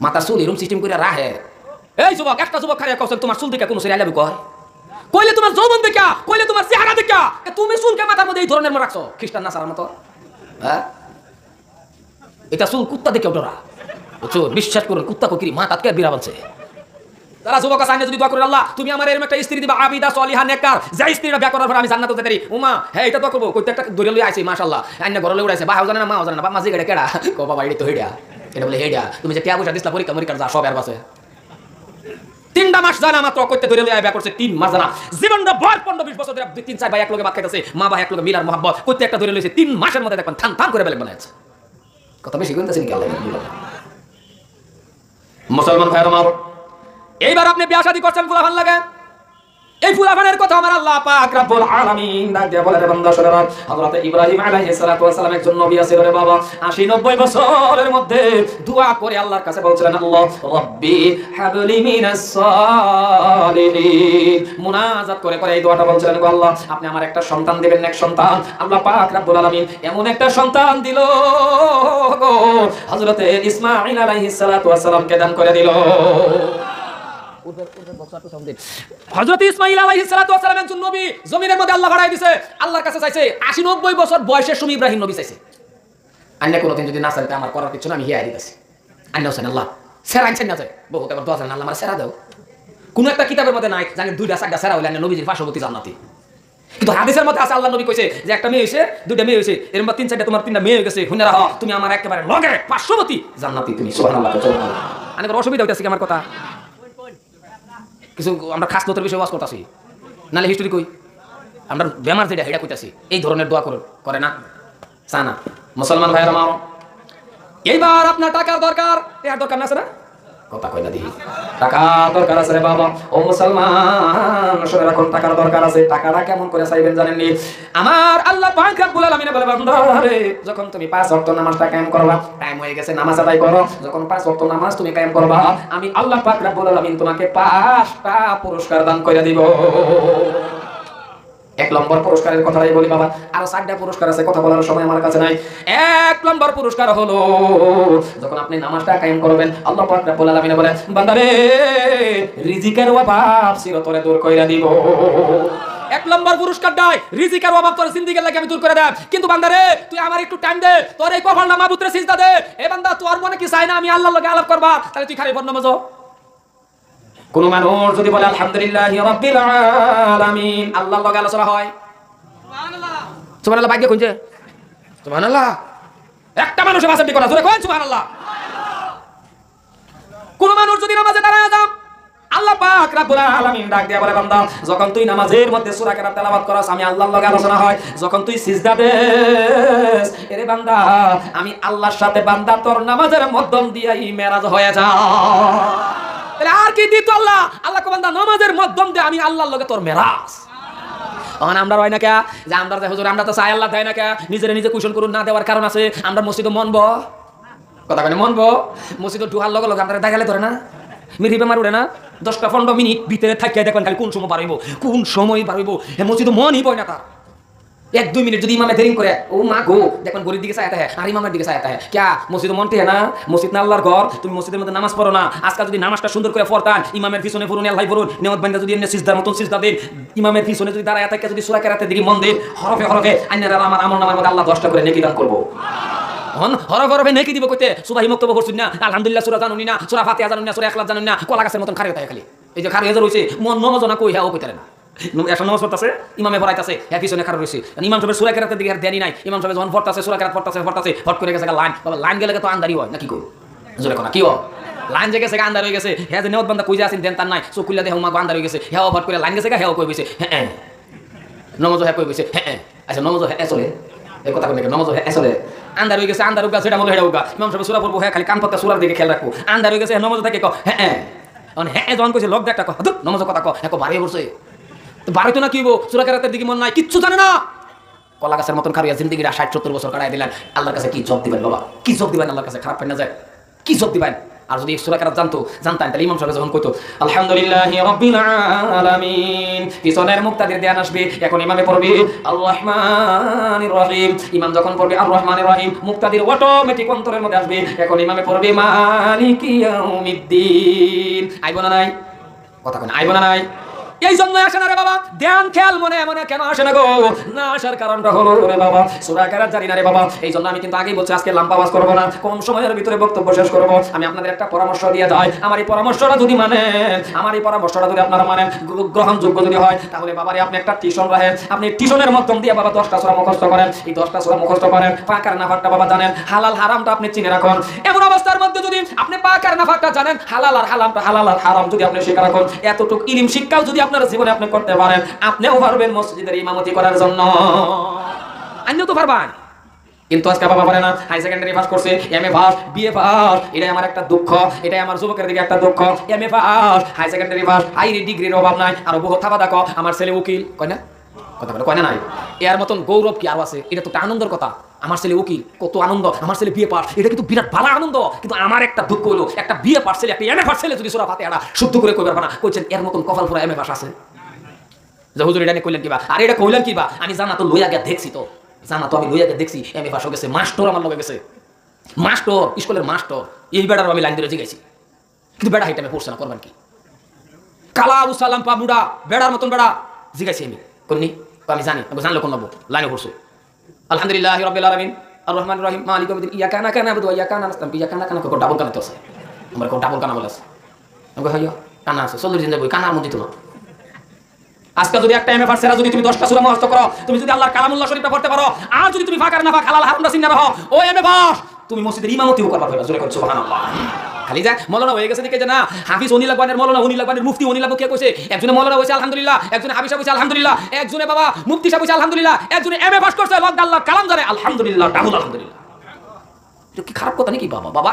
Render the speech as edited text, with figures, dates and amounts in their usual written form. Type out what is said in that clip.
মাথা চুল এরকম সিস্টেম করে রাহে। এই যুবক, একটা যুবক খারে কৌশল তোমার চুল দেখা কোনো সেরে আলাবি কয়, কইলে তোমার যৌবন দেখা, কইলে তোমার চেহারা দেখা, তুমি চুলকে মাথার মধ্যে এই ধরনের রাখছো খ্রিস্টান নাসার মতো। হ্যাঁ, এটা চুল কুত্তা দেখেও ডরা, বুঝছো? বিশ্বাস করুন, কুত্তা ককিরি মা তাকে বিরা বলছে। তারা যুবক আছে, যদি দোয়া করেন আল্লাহ তুমি আমার এরকম একটা স্ত্রী দিবা, আবিদা সলিহা নেককার, যে স্ত্রীটা বিয়া করার পর আমি জান্নাতে যেতে পারি। উমা হ্যাঁ এটা দোয়া করবো, কইতে একটা দূরে লই আইছি মাশাআল্লাহ, আইনা ঘরে লই উড়াইছে, বাহাও জানে না মাও জানে না, বাপ মাঝি গেড়ে কেডা কো বাবা এটা তো হেডা, এটা বলে হেডা, তুমি যে টিয়া পয়সা দিছলা পরীক্ষা মরিকার যা সব এর বাসে। 3টা মাস জানা মাত্র কইতে ধরে লই বিয়া করছে, 3 মাস জানা জীবনটা বয়স 15-20 বছর ধরে 3-4 ভাই এক লগে ভাত খাইতেছে, মা ভাই এক লগে মিলার মহব্বত কইতে একটা ধরে লইছে, 3 মাসের মধ্যে দেখবেন থান থান করে বেলেগ বানাইছে। কথা বেশি কইতেছেন কি আল্লাহ? মুসলমান ভাইরা আমার, এইবার আপনি বিয়া শাদী করছেন, ফুলা ভালো লাগে, এই ফুলাফানের কথা আমার আল্লাহ পাক রব্বুল আলামিন ডাক দিয়া বলে, রে বান্দা শুনে রাখ, হযরত ইব্রাহিম আলাইহিস সালাতু ওয়াস সালাম একজন নবী ছিল রে বাবা, 80-90 বছরের মধ্যে দোয়া করে আল্লাহর কাছে বলছিলেন, আল্লাহ রাব্বি হাবলি মিনাস সালিহিন, মুনাজাত করে করে এই দোয়াটা বলছিলেন, গো আল্লাহ আপনি আমার একটা সন্তান দিবেন, এক সন্তান। আল্লাহ পাক রব্বুল আলামিন এমন একটা সন্তান দিল গো, হযরত ইসমাঈল আলাইহিস সালাতু ওয়াস সালামকে দান করে দিল। হযরত ইসমাঈল আলাইহিস সালাতু ওয়াস সালাম একজন নবী, জমিনের মধ্যে আল্লাহ বাড়াই দিয়েছে, আল্লাহর কাছে চাইছে 80-90 বছর বয়সের সময় ইব্রাহিম নবী চাইছে, আন্না কোনদিন যদি না চাইতে আমার করার কিছু না, আমি হিয়া দিতেছি। আন্না হোসেন আল্লাহ সেরা আনছেন না যায় বহুত, এবার দোয়া জানেন আল্লাহ আমার সেরা দাও। কোন একটা কিতাবের মধ্যে নাই জানেন 2টা-4টা সেরা হইলে আন্না নবীজির পার্শ্ববর্তী জান্নাতি, কিন্তু হাদিসের মধ্যে আছে আল্লাহ নবী কইছে যে একটা মেয়ে হইছে, 2টা মেয়ে হইছে, এর মধ্যে 3-4টা তোমার 3টা মেয়ে হয়ে গেছে, হুনে রাখো তুমি আমার একেবারে লগে পার্শ্ববর্তী জান্নাতি, তুমি সুবহানাল্লাহ। আন্না অসুবিধা হইতাছে কি আমার কথা? কিছু আমরা খাস নতের বিষয়ে ওয়াজ করতেছি, নালে হিস্টোরি কই, আমরা বেমার যেটা হেডা কইতাছি, এই ধরনের দোয়া করে না সানা। মুসলমান ভাইরা আমার, এইবার আপনার টাকার দরকার, এর দরকার না আছে না? কথা কই না দি, টাকা দরকার আছে রে বাবা। ও মুসলমান শুনে রাখুন, টাকার দরকার আছে। টাকাটা কেমন করে চাইবেন জানেন নি? আমার আল্লাহ পাক রব্বুল আলামিন বলে, বান্দা রে যখন তুমি 5 ওয়াক্ত নামাজটা কায়েম করবা, টাইম হয়ে গেছে নামাজ আদায় করো, যখন 5 ওয়াক্ত নামাজ তুমি কায়েম করবা, আমি আল্লাহ পাক রব্বুল আলামিন তোমাকে 5টা পুরস্কার দান করে দিব। 1 নম্বর পুরস্কারের কথাই বলি বাবা, আরো 4টা পুরস্কার আছে, কথা বলার সময় আমার কাছে নাই। 1 নম্বর পুরস্কার হলো যখন আপনি নামাজটা কায়েম করবেন, আল্লাহ পাক রব্বুল আলামিন বলে, বান্দা রে রিজিকের অভাব চিরতরে দূর কইরা দিব। 1 নম্বর পুরস্কার দেয়, রিজিকের অভাব তোর জিন্দেগির লাগি আমি দূর করে দেব। কিন্তু বান্দা রে তুই আমার একটু টাইম দে, তোর এই কপালটা মাবুদরে সিজদা দে। এ বান্দা তোর মনে কি চাই না আমি আল্লাহর লগে আলাপ করবা, তাহলে তুই খালি বদনাম হজো। কোন মানুষ যদি বলে আলহামদুলিল্লাহি রাব্বিল আলামিন, আল্লাহর লগে আলোচনা হয়, সুবহানাল্লাহ সুবহানাল্লাহ, ভাগ্য কোনছে সুবহানাল্লাহ, একটা মানুষের ভাষণ ঠিক করা জোরে কোন সুবহানাল্লাহ। কোন মানুষ যদি নামাজে দাঁড়ায় যায়, আল্লাহ পাক রব্বুল আলামিন ডাক দিয়া বলে, বান্দা যখন তুই নামাজের মধ্যে সূরা কেরাত তেলাওয়াত করস, আমি আল্লাহর লগে আলোচনা হয়। যখন তুই সিজদা দেস, এরে বান্দা আমি আল্লাহর সাথে বান্দা তোর নামাজের মাধ্যম দিয়েই মেরাজ হয়ে যায়। তাহলে আর কি দিত আল্লাহ? আল্লাহ কো বান্দা নামাজের মাধ্যম দিয়ে আমি আল্লাহর লগে তোর মেরাজ। তখন আমরা রয় না কে যে আমরা যে হুজুর আমরা তো চাই আল্লাহ দেয় না কে, নিজেরে নিজে কুশল করুন না দেওয়ার কারণ আছে। আমরা মসজিদে মনব, কথা কয় মনব, মসজিদে ঢুকার লগে লগে আমরা দেখালে ধরে না, মিরি বেমার উড়ে না, 10-15 মিনিট ভিতরে থাকিয়ে দেখবেন খালি কোন সময় বাড়াইব, কোন সময় বাড়াইব, মসজিদে মনই পয় না তার। 1-2 মিনিট যদি ইমামে দেরি করে, ও মা গো দেখুন গরির দিকে চাইতে হয় আর ইমামের দিকে চাইতে হয়, ক্যা মসজিদে মনতে হয় না? মসজিদ না আল্লাহর ঘর, তুমি মসজিদের মধ্যে নামাজ পড়ো না। আজকাল যদি নামাজটা সুন্দর করে পড়তান, ইমামের পিছনে পড়ুন, আল্লাহ পড়ুন, নিয়ত বান্দা যদি এমনি সিজদার মতন সিজদা দেন, ইমামের পিছনে যদি দাঁড়ায় থাকে, যদি সূরা কেরাতের দিকে মন দেন, হরফে হরফে আইনারা আমার আমলনামার মধ্যে আল্লাহ 10টা করে নেকি দান করব। হরফে নেকি দিব কইতে সুবাহি মুক্তব করছুন না, আলহামদুলিল্লাহ সূরা জানুনি না, সূরা ফাতিহা জানুনি না, সূরা ইখলাস জানুনি না, কলা গাছের মতন খারে থাকে খালি। এই যে খারে হাজার হইছে মন নমাজ না কই হ্যাঁ ও কইতারে না। এখন নামাজ পড়তাছে, ইমামে পড়াইতাছে, হ্যাঁ পিছনে খারাপ রয়েছে, ইমাম সাহেবের সূরা কেরাতের দিকে ধ্যানই নাই। ইমাম সাহেব যখন পড়তাছে সূরা কেরাত পড়তাছে হট করে গেছে লাইন, বাবা লাইন গেলে তো আন্দারি হয় নাকি কই জোরে কোনা কি হয়, লাইন যে গেছে আন্দার হয়ে গেছে, হ্যাঁ যে নেওয়াত বান্দা কই যে আছেন দেন তার নাই, চোখ খুললে দেখো মা আন্দার হয়ে গেছে, হ্যাঁ হট করে লাইন গেছে হ্যাঁ কই বইছে, হ্যাঁ নমাজ হ্যাঁ কই বইছে, হ্যাঁ আচ্ছা নমাজ হ্যাঁ চলে, এই কথা কই নমাজ হ্যাঁ চলে, আন্দার হয়ে গেছে আন্দার উগা সেটা মনে হেডা উগা, ইমাম সাহেব সূরা পড়বো হ্যাঁ খালি কান পাতা সূরার দিকে খেয়াল রাখবো, আন্দার হয়ে গেছে নমাজ থাকে হ্যাঁ হ্যাঁ যখন কইছে লোক একটা কথা নমাজ কথা হ্যাঁ বাড়িয়ে পড়ছে, তো বাড়িতো না কি হইব, সূরা কেরাতের দিকে মন নাই, কিচ্ছু জানে না, কলা গাছের মতন খারিয়া জিন্দেগিটা 60-70 বছর কাটাই দিলেন, আল্লাহর কাছে কি জব দিবেন বাবা, কি জব দিবেন আল্লাহর কাছে? খারাপ পেন না যায়, কি জব দিবেন? আর যদি সূরা কেরাত জানতাম তাহলে ইমাম সাহেব যখন কইতো আলহামদুলিল্লাহি রাব্বিল আলামিন, পিছনের মুক্তাদির ধ্যান আসবে, এখন ইমামে পড়বে আর রহমানির রহিম। ইমাম যখন পড়বে আর রহমানির রহিম, মুক্তাদির অটোমেটিক অন্তরের মধ্যে আসবে, এখন ইমামে পড়বে মালিকি ইয়াউমিদ্দিন। আইব না নাই? কথা কই না, আইব না নাই? এই জন্য আসে না রে বাবা, ধ্যান খেয়াল মনে মনে কেন আসে না গো? না আসার কারণটা হলো রে বাবা সূরা কেরাত জানি না রে বাবা। এই জন্য আমি কিন্তু আগেই বলছি আজকে লম্বা ওয়াজ করব না, কম সময়ের ভিতরে বক্তব্য শেষ করব। আমি আপনাদের একটা পরামর্শ দিয়ে যাই, আমার এই পরামর্শটা যদি মানেন, আমার এই পরামর্শটা যদি আপনারা মানেন, গ্রহণযোগ্য যদি হয়, তাহলে বাবারে আপনি একটা টিউশন রাখেন, আপনি টিউশনের মাধ্যম দিয়ে বাবা 10টা সূরা মুখস্থ করেন। এই 10টা সূরা মুখস্থ করেন, পাক আর নাফাকটা বাবা জানেন, হালাল হারামটা আপনি চিনে রাখুন। এমন অবস্থার মধ্যে যদি আপনি পাক আর নাফাকটা জানেন, হালাল আর হারাম যদি আপনি শিখে রাখুন, এতটুকু ইলম শিক্ষাও যদি আপনার জীবনে আপনি করতে পারেন, আপনিও পারবেন মসজিদের ইমামতি করার জন্য, আপনিও তো পারবেন। কিন্তু আজকে বাবা পারে না, হাই সেকেন্ডারি পাস করছে, এমএ পাস, বিএ পাস, এটাই আমার একটা দুঃখ, এটাই আমার যুবকের দিকে একটা দুঃখ। MA pass, high secondary pass, high ডিগ্রির অভাব নাই, আর বহু থাবা দেখো আমার ছেলে উকিল, কয় না? কথা বলে কয় না নাই? এর মতন গৌরব কি আর আছে? এটা তো একটা আনন্দের কথা, আমার ছেলে উকিল, কত আনন্দ। আমার ছেলে বিএ পাস, এটা কিন্তু বিরাট ভালো আনন্দ। কিন্তু আমার একটা দুঃখ হলো, একটা বিএ পাস ছেলে, একটা এমএ পাস ছেলে যদি সূরা ফাতিহা শুদ্ধ করে কইবার না, কইছেন এর মতন কপাল পুরা এমএ পাস আছে। যে হুজুর এটা কইলেন কিবা, আর এটা কইলেন কিবা, আমি জানা তো লইয়া গিয়া দেখছি, তো জানা তো আমি লইয়া গিয়া দেখছি, এমএ পাস হয়ে গেছে, মাস্টার আমার লগে গেছে, মাস্টার, স্কুলের মাস্টার। এই বেটার আমি লাইন ধরে জিগাইছি, কিন্তু বেটা হাইটা আমি পড়ছে না, করবেন কি? কালা আবু সালাম পা বুড়া বেড়ার মতন বেড়া জিগাইছি আমি, কোননি আমি জানি, আমি জানলে কোন নেবো, লাইনে পড়ছে। আলহামদুলিল্লাহি রাব্বিল আলামিন আর রহমানির রহিম মালিকি ইয়াউমিদ্দিন ইয়্যাকা না'বুদু ওয়া ইয়্যাকা নাস্তাঈন। ইয়্যাকা কো ডাবল কানাতে আছে, আমরা কো ডাবল কানা বলেছে, আমি কই হইয়া কানা আছে 40 দিন যাবো, কানার মধ্যে তো না। আজকে যদি একটা এমএ পাস যদি তুমি 10টা সূরা মুখস্থ করো, তুমি যদি আল্লাহর কালামুল্লাহ শরীফটা পড়তে পারো, আর যদি তুমি ফাকার না ফাক হালাল হারামটা চিন্না রাখো, ও এমএ পাস তুমি মসজিদের ইমামতিও করবা, কইবা জোরে কর সুবহানাল্লাহ। খালি যা মৌলানা হয়ে গেছে দিকে যে না, হাফিজ উনি লাগবানের মৌলানা, উনি লাগবানের মুফতি উনি লাগবো, কে কইছে? একজনে মৌলানা হইছে আলহামদুলিল্লাহ, একজনে হাফিজ হইছে আলহামদুলিল্লাহ, একজনে বাবা মুফতি সাহেব হইছে আলহামদুলিল্লাহ, একজনে এমএ পাস করছে, আল্লাহ কালাম জানে আলহামদুলিল্লাহ, ডাবল আলহামদুলিল্লাহ। এটা কি খারাপ কথা নাকি বাবা? বাবা